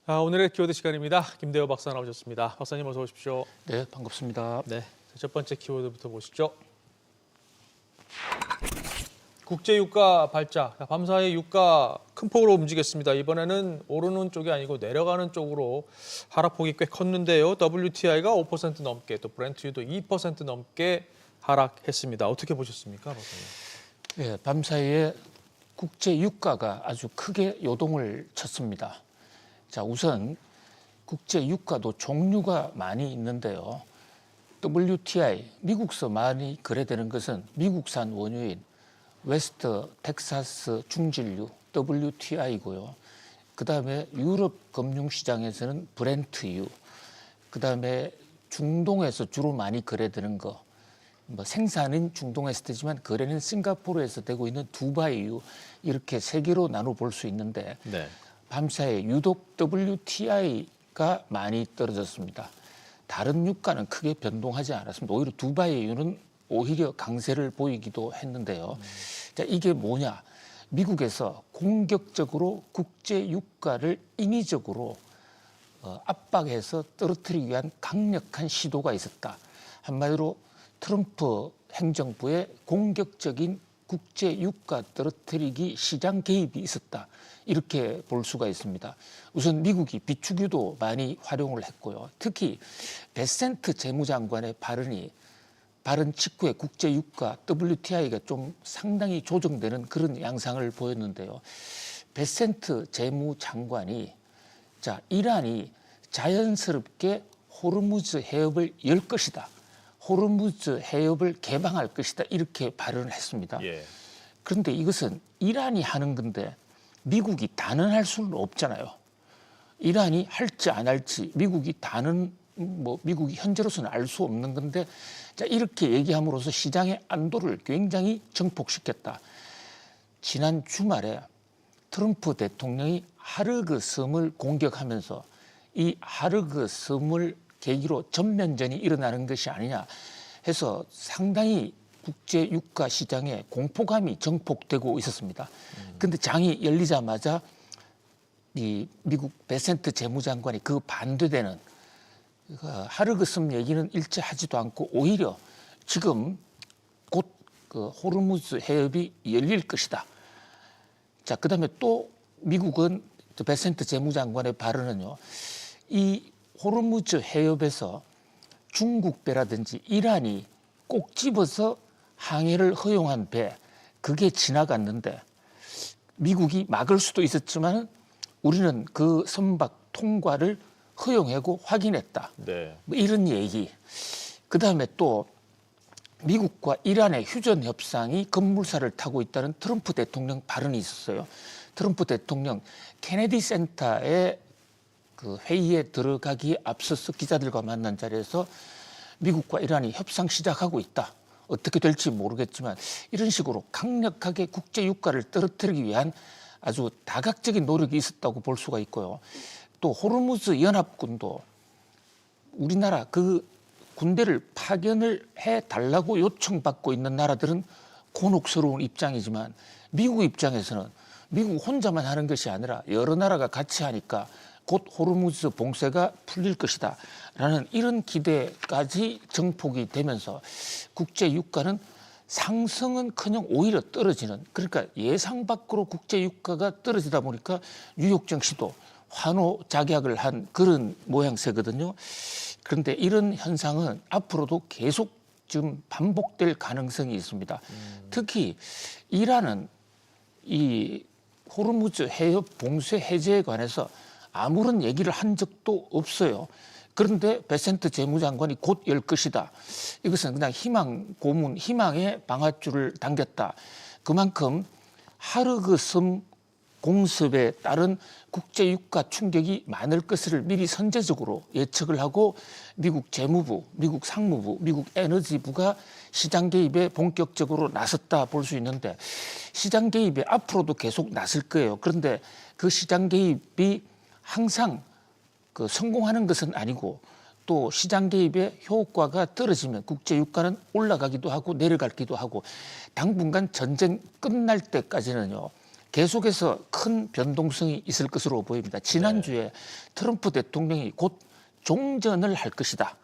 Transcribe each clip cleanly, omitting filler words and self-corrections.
오늘의 키워드 시간입니다. 김대호 박사 나오셨습니다. 박사님 어서 오십시오. 네, 반갑습니다. 네, 첫 번째 키워드부터 보시죠. 국제 유가 발작. 밤사이 유가 큰 폭으로 움직였습니다. 이번에는 오르는 쪽이 아니고 내려가는 쪽으로 하락폭이 꽤 컸는데요. WTI가 5% 넘게, 또 브렌트유도 2% 넘게 하락했습니다. 어떻게 보셨습니까, 박사님? 네, 밤사이에 국제 유가가 아주 크게 요동을 쳤습니다. 자, 우선 국제 유가도 종류가 많이 있는데요. WTI, 미국서 많이 거래되는 것은 미국산 원유인 웨스트 텍사스 중진류 WTI고요. 그다음에 유럽 금융시장에서는 브렌트유, 그다음에 중동에서 주로 많이 거래되는 거, 생산은 중동에서 되지만 거래는 싱가포르에서 되고 있는 두바이유, 이렇게 세 개로 나눠 볼 수 있는데 네. 밤사이 유독 WTI가 많이 떨어졌습니다. 다른 유가는 크게 변동하지 않았습니다. 오히려 두바이유는 오히려 강세를 보이기도 했는데요. 자, 이게 뭐냐? 미국에서 공격적으로 국제 유가를 인위적으로 압박해서 떨어뜨리기 위한 강력한 시도가 있었다. 한마디로 트럼프 행정부의 공격적인 국제 유가 떨어뜨리기 시장 개입이 있었다. 이렇게 볼 수가 있습니다. 우선 미국이 비축유도 많이 활용을 했고요. 특히 베센트 재무장관의 발언 직후에 국제 유가 WTI가 좀 상당히 조정되는 그런 양상을 보였는데요. 베센트 재무장관이 이란이 자연스럽게 호르무즈 해협을 열 것이다. 호르무즈 해협을 개방할 것이다. 이렇게 발언을 했습니다. 예. 그런데 이것은 이란이 하는 건데 미국이 단언할 수는 없잖아요. 이란이 할지 안 할지 미국이 미국이 현재로서는 알 수 없는 건데, 자, 이렇게 얘기함으로써 시장의 안도를 굉장히 증폭시켰다. 지난 주말에 트럼프 대통령이 하르그 섬을 공격하면서 이 하르그 섬을 계기로 전면전이 일어나는 것이 아니냐 해서 상당히 국제 유가 시장에 공포감이 증폭되고 있었습니다. 그런데 장이 열리자마자 이 미국 베센트 재무장관이 그 반대되는 하르그 섬 얘기는 일체 하지도 않고 오히려 지금 곧 그 호르무즈 해협이 열릴 것이다. 자, 그다음에 또 미국은 베센트 재무장관의 발언은요, 이 호르무즈 해협에서 중국 배라든지 이란이 꼭 집어서 항해를 허용한 배, 그게 지나갔는데 미국이 막을 수도 있었지만 우리는 그 선박 통과를 허용하고 확인했다. 네. 이런 얘기. 그다음에 또 미국과 이란의 휴전 협상이 급물살을 타고 있다는 트럼프 대통령 발언이 있었어요. 트럼프 대통령 케네디 센터에 그 회의에 들어가기에 앞서서 기자들과 만난 자리에서 미국과 이란이 협상 시작하고 있다. 어떻게 될지 모르겠지만 이런 식으로 강력하게 국제 유가를 떨어뜨리기 위한 아주 다각적인 노력이 있었다고 볼 수가 있고요. 또 호르무즈 연합군도 우리나라 그 군대를 파견을 해달라고 요청받고 있는 나라들은 곤혹스러운 입장이지만 미국 입장에서는 미국 혼자만 하는 것이 아니라 여러 나라가 같이 하니까 곧 호르무즈 봉쇄가 풀릴 것이다 라는 이런 기대까지 증폭이 되면서 국제 유가는 상승은커녕 오히려 떨어지는, 그러니까 예상 밖으로 국제 유가가 떨어지다 보니까 뉴욕 증시도 환호작약을 한 그런 모양새거든요. 그런데 이런 현상은 앞으로도 계속 지금 반복될 가능성이 있습니다. 특히 이란은 이 호르무즈 해협 봉쇄 해제에 관해서 아무런 얘기를 한 적도 없어요. 그런데 베센트 재무장관이 곧 열 것이다. 이것은 그냥 희망 고문, 희망의 방아줄을 당겼다. 그만큼 하르그 섬 공습에 따른 국제 유가 충격이 많을 것을 미리 선제적으로 예측을 하고 미국 재무부, 미국 상무부, 미국 에너지부가 시장 개입에 본격적으로 나섰다 볼 수 있는데, 시장 개입에 앞으로도 계속 나설 거예요. 그런데 그 시장 개입이 항상 그 성공하는 것은 아니고 또 시장 개입의 효과가 떨어지면 국제 유가는 올라가기도 하고 내려가기도 하고 당분간 전쟁 끝날 때까지는요 계속해서 큰 변동성이 있을 것으로 보입니다. 지난주에 트럼프 대통령이 곧 종전을 할 것이다.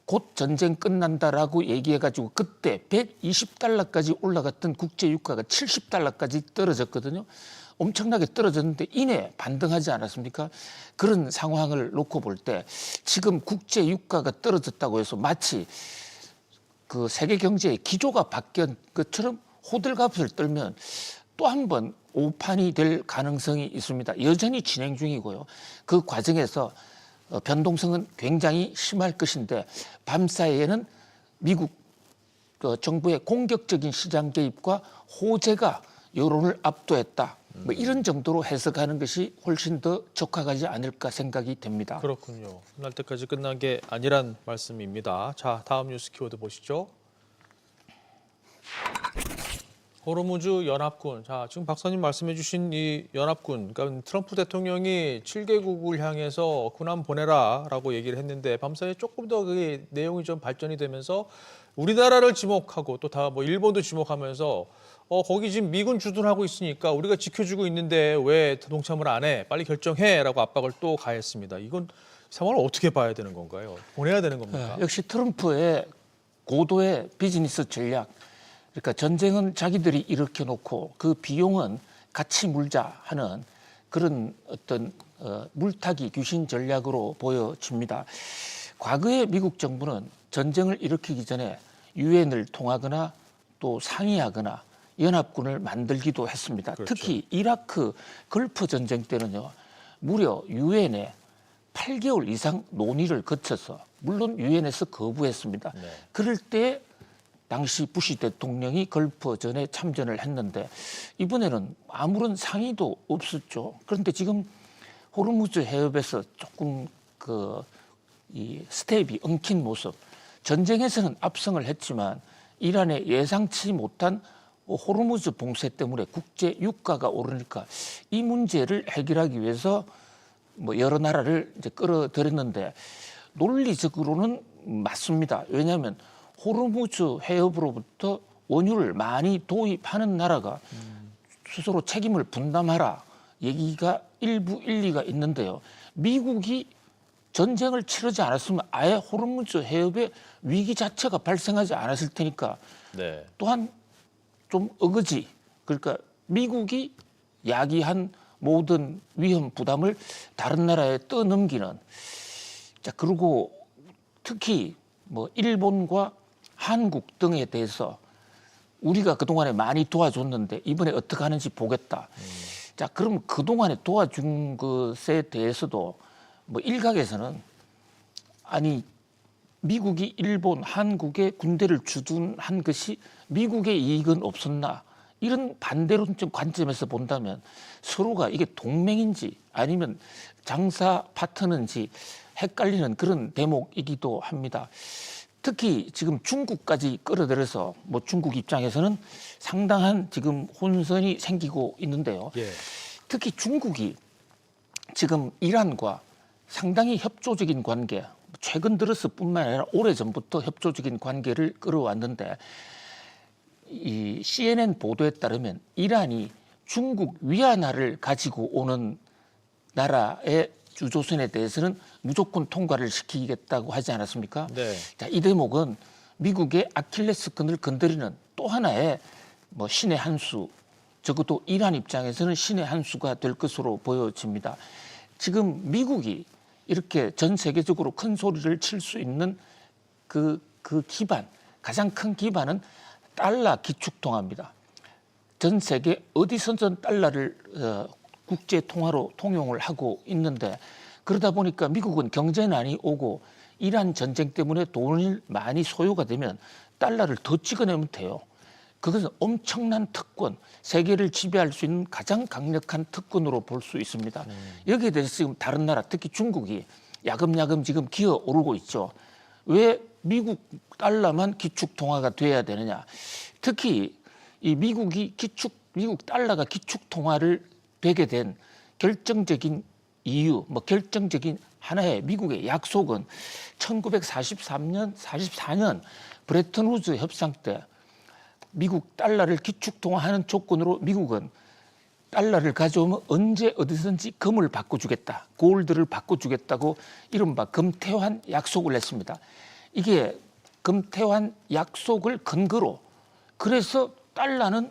곧 전쟁 끝난다라고 얘기해가지고 그때 120달러까지 올라갔던 국제유가가 70달러까지 떨어졌거든요. 엄청나게 떨어졌는데 이내 반등하지 않았습니까? 그런 상황을 놓고 볼 때 지금 국제유가가 떨어졌다고 해서 마치 그 세계 경제의 기조가 바뀐 것처럼 호들갑을 떨면 또 한 번 오판이 될 가능성이 있습니다. 여전히 진행 중이고요. 그 과정에서 변동성은 굉장히 심할 것인데 밤사이에는 미국 정부의 공격적인 시장 개입과 호재가 여론을 압도했다. 뭐 이런 정도로 해석하는 것이 훨씬 더 적합하지 않을까 생각이 됩니다. 그렇군요. 끝날 때까지 끝난 게 아니란 말씀입니다. 자, 다음 뉴스 키워드 보시죠. 호르무즈 연합군. 자, 지금 박사님 말씀해주신 이 연합군, 그러니까 트럼프 대통령이 7개국을 향해서 군함 보내라라고 얘기를 했는데 밤사이에 조금 더 그 내용이 좀 발전이 되면서 우리나라를 지목하고 또 다 뭐 일본도 지목하면서 거기 지금 미군 주둔하고 있으니까 우리가 지켜주고 있는데 왜 동참을 안 해? 빨리 결정해라고 압박을 또 가했습니다. 이건 상황을 어떻게 봐야 되는 건가요? 보내야 되는 겁니까? 역시 트럼프의 고도의 비즈니스 전략. 그러니까 전쟁은 자기들이 일으켜 놓고 그 비용은 같이 물자 하는 그런 어떤 물타기 귀신 전략으로 보여집니다. 과거에 미국 정부는 전쟁을 일으키기 전에 유엔을 통하거나 또 상의하거나 연합군을 만들기도 했습니다. 그렇죠. 특히 이라크 걸프 전쟁 때는요. 무려 유엔에 8개월 이상 논의를 거쳐서 물론 유엔에서 거부했습니다. 네. 그럴 때 당시 부시 대통령이 걸프전에 참전을 했는데 이번에는 아무런 상의도 없었죠. 그런데 지금 호르무즈 해협에서 조금 이 스텝이 엉킨 모습. 전쟁에서는 압승을 했지만 이란의 예상치 못한 호르무즈 봉쇄 때문에 국제 유가가 오르니까 이 문제를 해결하기 위해서 뭐 여러 나라를 이제 끌어들였는데 논리적으로는 맞습니다. 왜냐하면 호르무즈 해협으로부터 원유를 많이 도입하는 나라가 스스로 책임을 분담하라 얘기가 일부 일리가 있는데요. 미국이 전쟁을 치르지 않았으면 아예 호르무즈 해협의 위기 자체가 발생하지 않았을 테니까 네. 또한 좀 어거지. 그러니까 미국이 야기한 모든 위험 부담을 다른 나라에 떠넘기는. 자, 그리고 특히 뭐 일본과 한국 등에 대해서 우리가 그동안에 많이 도와줬는데 이번에 어떻게 하는지 보겠다. 자, 그럼 그동안에 도와준 것에 대해서도 뭐 일각에서는 아니 미국이 일본, 한국에 군대를 주둔한 것이 미국의 이익은 없었나 이런 반대론적 관점에서 본다면 서로가 이게 동맹인지 아니면 장사 파트너인지 헷갈리는 그런 대목이기도 합니다. 특히 지금 중국까지 끌어들여서 뭐 중국 입장에서는 상당한 지금 혼선이 생기고 있는데요. 예. 특히 중국이 지금 이란과 상당히 협조적인 관계, 최근 들어서뿐만 아니라 오래전부터 협조적인 관계를 끌어왔는데 이 CNN 보도에 따르면 이란이 중국 위안화를 가지고 오는 나라의 주조선에 대해서는 무조건 통과를 시키겠다고 하지 않았습니까? 네. 자, 이 대목은 미국의 아킬레스건을 건드리는 또 하나의 뭐 신의 한 수, 적어도 이란 입장에서는 신의 한 수가 될 것으로 보여집니다. 지금 미국이 이렇게 전 세계적으로 큰 소리를 칠 수 있는 그 기반, 가장 큰 기반은 달러 기축통화입니다. 전 세계 어디서든 달러를 국제 통화로 통용을 하고 있는데 그러다 보니까 미국은 경제난이 오고 이란 전쟁 때문에 돈을 많이 소요가 되면 달러를 더 찍어내면 돼요. 그것은 엄청난 특권, 세계를 지배할 수 있는 가장 강력한 특권으로 볼 수 있습니다. 여기에 대해서 지금 다른 나라, 특히 중국이 야금야금 지금 기어 오르고 있죠. 왜 미국 달러만 기축 통화가 돼야 되느냐? 특히 이 미국 달러가 기축 통화를 되게 된 결정적인 이유, 뭐 결정적인 하나의 미국의 약속은 1943년, 44년 브레튼 우즈 협상 때 미국 달러를 기축 통화하는 조건으로 미국은 달러를 가져오면 언제 어디든지 금을 바꿔주겠다, 골드를 바꿔주겠다고 이른바 금태환 약속을 했습니다. 이게 금태환 약속을 근거로 그래서 달러는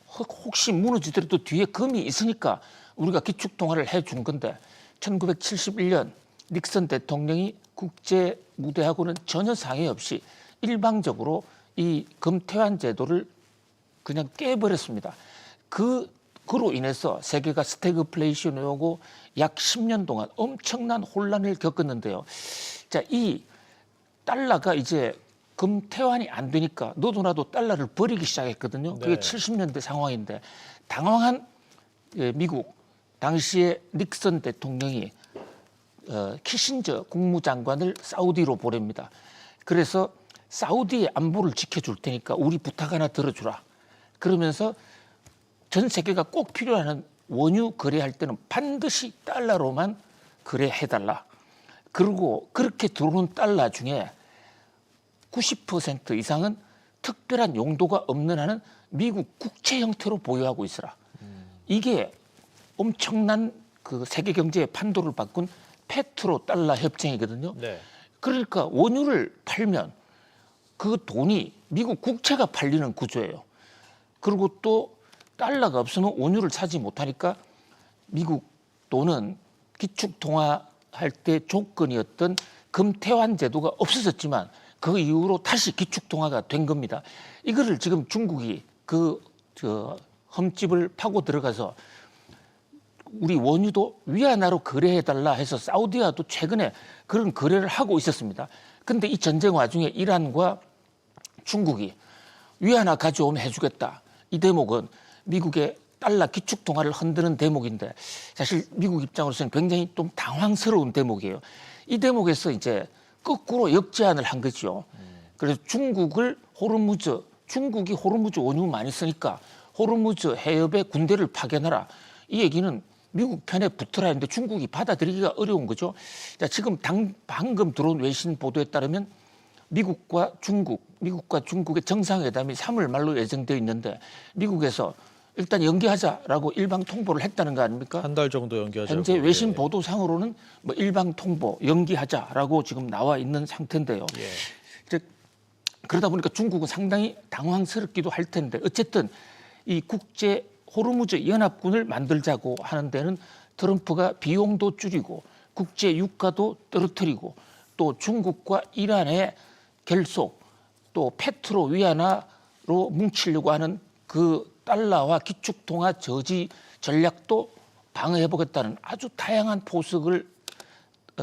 혹시 무너지더라도 뒤에 금이 있으니까 우리가 기축통화를 해준 건데 1971년 닉슨 대통령이 국제 무대하고는 전혀 상의 없이 일방적으로 이 금태환 제도를 그냥 깨버렸습니다. 그로 인해서 세계가 스태그플레이션에 오고 약 10년 동안 엄청난 혼란을 겪었는데요. 자, 이 달러가 이제 금태환이 안 되니까 너도 나도 달러를 버리기 시작했거든요. 그게 네. 70년대 상황인데 당황한 미국 당시에 닉슨 대통령이 키신저 국무장관을 사우디로 보냅니다. 그래서 사우디의 안보를 지켜줄 테니까 우리 부탁 하나 들어주라. 그러면서 전 세계가 꼭 필요한 원유 거래할 때는 반드시 달러로만 거래해달라. 그리고 그렇게 들어오는 달러 중에 90% 이상은 특별한 용도가 없는 한은 미국 국채 형태로 보유하고 있어라. 이게 엄청난 그 세계 경제의 판도를 바꾼 페트로 달러 협정이거든요. 네. 그러니까 원유를 팔면 그 돈이 미국 국채가 팔리는 구조예요. 그리고 또 달러가 없으면 원유를 사지 못하니까 미국 돈은 기축통화할 때 조건이었던 금태환 제도가 없어졌지만 그 이후로 다시 기축통화가 된 겁니다. 이거를 지금 중국이 흠집을 파고 들어가서 우리 원유도 위안화로 거래해달라 해서 사우디아도 최근에 그런 거래를 하고 있었습니다. 그런데 이 전쟁 와중에 이란과 중국이 위안화 가져오면 해주겠다. 이 대목은 미국의 달러 기축통화를 흔드는 대목인데 사실 미국 입장으로서는 굉장히 좀 당황스러운 대목이에요. 이 대목에서 이제 거꾸로 역제안을 한 거죠. 그래서 중국이 호르무즈 원유 많이 쓰니까 호르무즈 해협에 군대를 파견하라. 이 얘기는 미국 편에 붙으라 했는데 중국이 받아들이기가 어려운 거죠. 자, 지금 방금 들어온 외신 보도에 따르면 미국과 중국의 정상회담이 3월 말로 예정되어 있는데 미국에서 일단 연기하자라고 일방 통보를 했다는 거 아닙니까? 한 달 정도 연기하자고. 현재 외신 보도상으로는 뭐 일방 통보 연기하자라고 지금 나와 있는 상태인데요. 예. 이제 그러다 보니까 중국은 상당히 당황스럽기도 할 텐데 어쨌든 이 국제 호르무즈 연합군을 만들자고 하는 데는 트럼프가 비용도 줄이고 국제 유가도 떨어뜨리고 또 중국과 이란의 결속 또 페트로 위안화로 뭉치려고 하는 그 달러와 기축통화 저지 전략도 방어해보겠다는 아주 다양한 포석을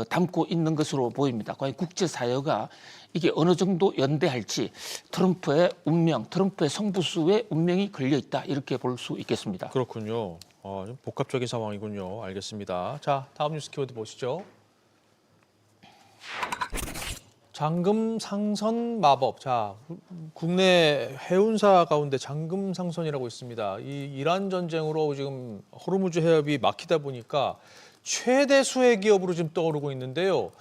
담고 있는 것으로 보입니다. 과연 국제사회가 이게 어느 정도 연대할지 트럼프의 운명, 트럼프의 성부수의 운명이 걸려있다 이렇게 볼 수 있겠습니다. 그렇군요. 좀 복합적인 상황이군요. 알겠습니다. 자, 다음 뉴스 키워드 보시죠. 잔금 상선 마법. 자, 국내 해운사 가운데 잔금 상선이라고 있습니다. 이 이란 전쟁으로 지금 호르무즈 해협이 막히다 보니까 최대 수혜 기업으로 지금 떠오르고 있는데요.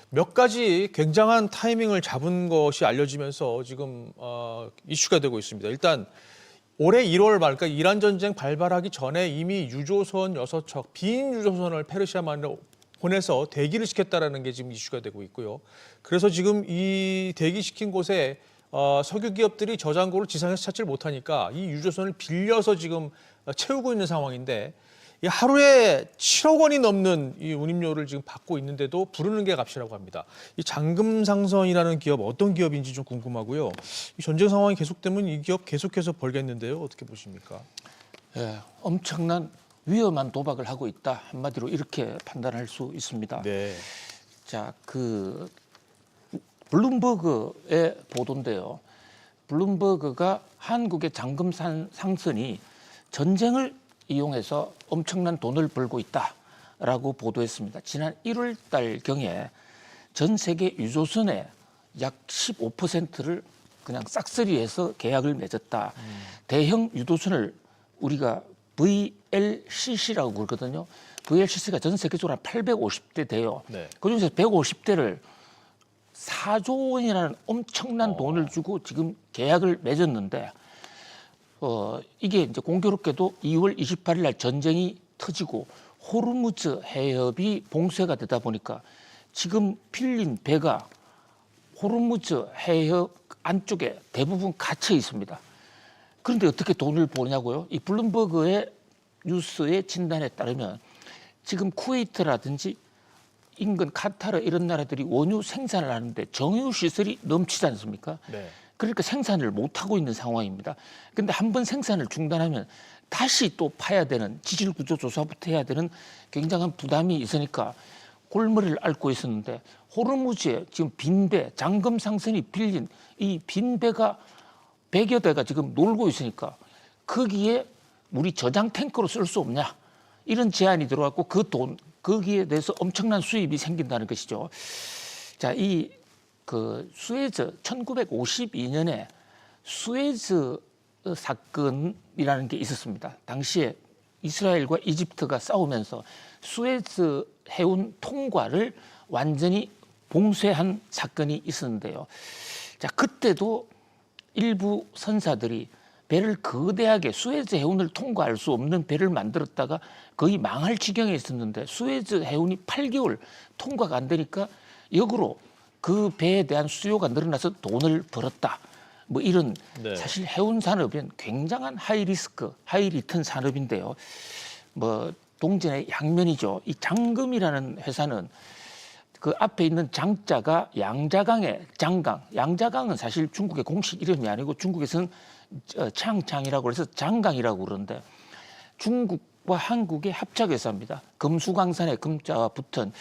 몇 가지 굉장한 타이밍을 잡은 것이 알려지면서 지금 이슈가 되고 있습니다. 일단 올해 1월 말, 그러니까 이란 전쟁 발발하기 전에 이미 유조선 6척, 빈 유조선을 페르시아만으로 보내서 대기를 시켰다라는 게 지금 이슈가 되고 있고요. 그래서 지금 이 대기시킨 곳에 석유 기업들이 저장고를 지상에서 찾지를 못하니까 이 유조선을 빌려서 지금 채우고 있는 상황인데 이 하루에 7억 원이 넘는 이 운임료를 지금 받고 있는데도 부르는 게 값이라고 합니다. 이 잔금상선이라는 기업 어떤 기업인지 좀 궁금하고요. 이 전쟁 상황이 계속되면 이 기업 계속해서 벌겠는데요. 어떻게 보십니까? 예, 엄청난 위험한 도박을 하고 있다. 한마디로 이렇게 판단할 수 있습니다. 네. 자, 그 블룸버그의 보도인데요. 블룸버그가 한국의 잔금 상선이 전쟁을 이용해서 엄청난 돈을 벌고 있다라고 보도했습니다. 지난 1월 달경에 전 세계 유조선의 약 15%를 그냥 싹쓸이해서 계약을 맺었다. 대형 유조선을 우리가 VLCC라고 그러거든요. VLCC가 전 세계적으로 한 850대 돼요. 네. 그중에서 150대를 4조 원이라는 엄청난 돈을 주고 지금 계약을 맺었는데 이게 이제 공교롭게도 2월 28일 날 전쟁이 터지고 호르무즈 해협이 봉쇄가 되다 보니까 지금 필린 배가 호르무즈 해협 안쪽에 대부분 갇혀 있습니다. 그런데 어떻게 돈을 버냐고요? 이 블룸버그의 뉴스의 진단에 따르면 지금 쿠웨이트라든지 인근 카타르 이런 나라들이 원유 생산을 하는데 정유 시설이 넘치지 않습니까? 네. 그러니까 생산을 못하고 있는 상황입니다. 그런데 한번 생산을 중단하면 다시 또 파야 되는 지질구조 조사부터 해야 되는 굉장한 부담이 있으니까 골머리를 앓고 있었는데 호르무즈에 지금 빈배, 잠금 상선이 빌린 이 빈배가 100여 대가 지금 놀고 있으니까 거기에 우리 저장 탱크로 쓸 수 없냐 이런 제안이 들어왔고 그 돈 거기에 대해서 엄청난 수입이 생긴다는 것이죠. 자, 수에즈 1952년에 수에즈 사건이라는 게 있었습니다. 당시에 이스라엘과 이집트가 싸우면서 수에즈 해운 통과를 완전히 봉쇄한 사건이 있었는데요. 자, 그때도 일부 선사들이 배를 거대하게 수에즈 해운을 통과할 수 없는 배를 만들었다가 거의 망할 지경에 있었는데 수에즈 해운이 8개월 통과가 안 되니까 역으로 그 배에 대한 수요가 늘어나서 돈을 벌었다. 뭐 이런 네. 사실 해운 산업은 굉장한 하이 리스크, 하이 리턴 산업인데요. 뭐 동전의 양면이죠. 이 장금이라는 회사는 그 앞에 있는 장자가 양자강의 장강. 양자강은 사실 중국의 공식 이름이 아니고 중국에서는 창장이라고 해서 장강이라고 그러는데 중국과 한국의 합작회사입니다. 금수강산에 금자와 붙은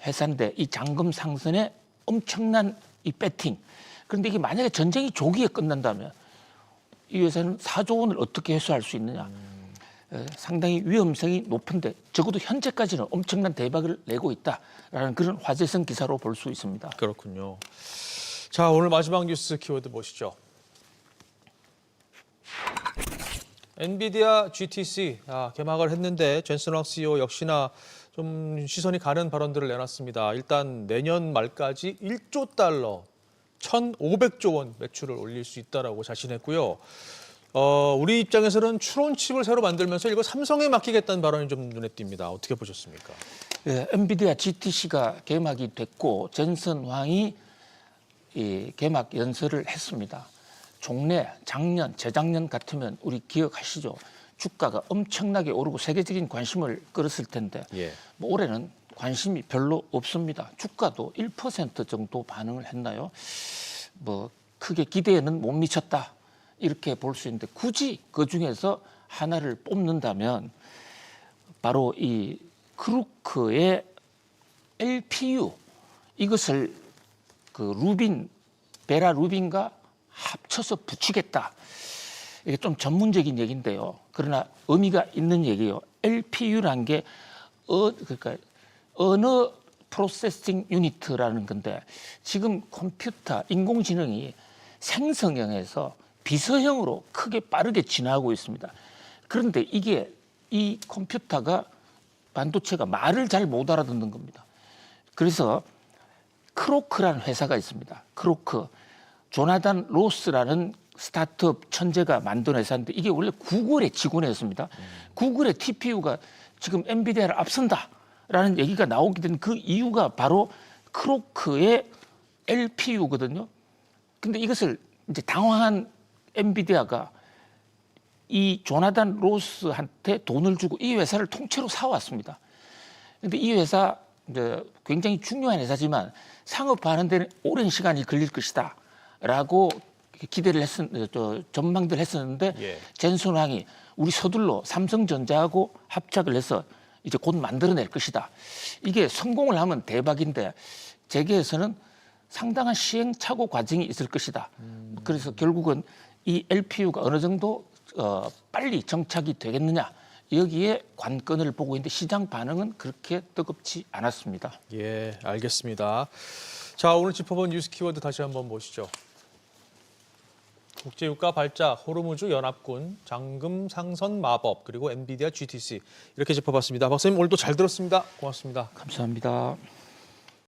회사인데 이 장금 상선에 엄청난 이 배팅. 그런데 이게 만약에 전쟁이 조기에 끝난다면 이 회사는 4조 원을 어떻게 회수할 수 있느냐. 상당히 위험성이 높은데 적어도 현재까지는 엄청난 대박을 내고 있다라는 그런 화제성 기사로 볼 수 있습니다. 그렇군요. 자, 오늘 마지막 뉴스 키워드 보시죠. 엔비디아 GTC 개막을 했는데 젠슨 황 CEO 역시나 좀 시선이 가는 발언들을 내놨습니다. 일단 내년 말까지 1조 달러, 1,500조 원 매출을 올릴 수 있다라고 자신했고요. 우리 입장에서는 추론 칩을 새로 만들면서 이거 삼성에 맡기겠다는 발언이 좀 눈에 띕니다. 어떻게 보셨습니까? 네, 엔비디아 GTC가 개막이 됐고 젠슨 황이 이 개막 연설을 했습니다. 종래 작년, 재작년 같으면 우리 기억하시죠? 주가가 엄청나게 오르고 세계적인 관심을 끌었을 텐데 뭐 올해는 관심이 별로 없습니다. 주가도 1% 정도 반응을 했나요? 뭐 크게 기대에는 못 미쳤다 이렇게 볼 수 있는데 굳이 그 중에서 하나를 뽑는다면 바로 이 크루크의 LPU 이것을 베라 루빈과 합쳐서 붙이겠다. 이게 좀 전문적인 얘기인데요. 그러나 의미가 있는 얘기예요. LPU란 게 그러니까 언어 프로세싱 유니트라는 건데 지금 컴퓨터, 인공지능이 생성형에서 비서형으로 크게 빠르게 진화하고 있습니다. 그런데 이 컴퓨터가 반도체가 말을 잘 못 알아듣는 겁니다. 그래서 크로크라는 회사가 있습니다. 크로크. 조나단 로스라는 스타트업 천재가 만든 회사인데 이게 원래 구글의 직원이었습니다. 구글의 TPU가 지금 엔비디아를 앞선다라는 얘기가 나오게 된 그 이유가 바로 크로크의 LPU거든요. 근데 이것을 이제 당황한 엔비디아가 이 조나단 로스한테 돈을 주고 이 회사를 통째로 사왔습니다. 근데 이 회사 이제 굉장히 중요한 회사지만 상업화하는 데는 오랜 시간이 걸릴 것이다. 라고 기대를 전망들 했었는데 젠슨 황이 우리 서둘러 삼성전자하고 합작을 해서 이제 곧 만들어낼 것이다. 이게 성공을 하면 대박인데 재계에서는 상당한 시행착오 과정이 있을 것이다. 그래서 결국은 이 LPU가 어느 정도 빨리 정착이 되겠느냐 여기에 관건을 보고 있는데 시장 반응은 그렇게 뜨겁지 않았습니다. 예, 알겠습니다. 자, 오늘 짚어본 뉴스 키워드 다시 한번 보시죠. 국제유가 발작, 호르무즈 연합군, 잠금 상선 마법, 그리고 엔비디아 GTC 이렇게 짚어봤습니다. 박사님 오늘도 잘 들었습니다. 고맙습니다. 감사합니다.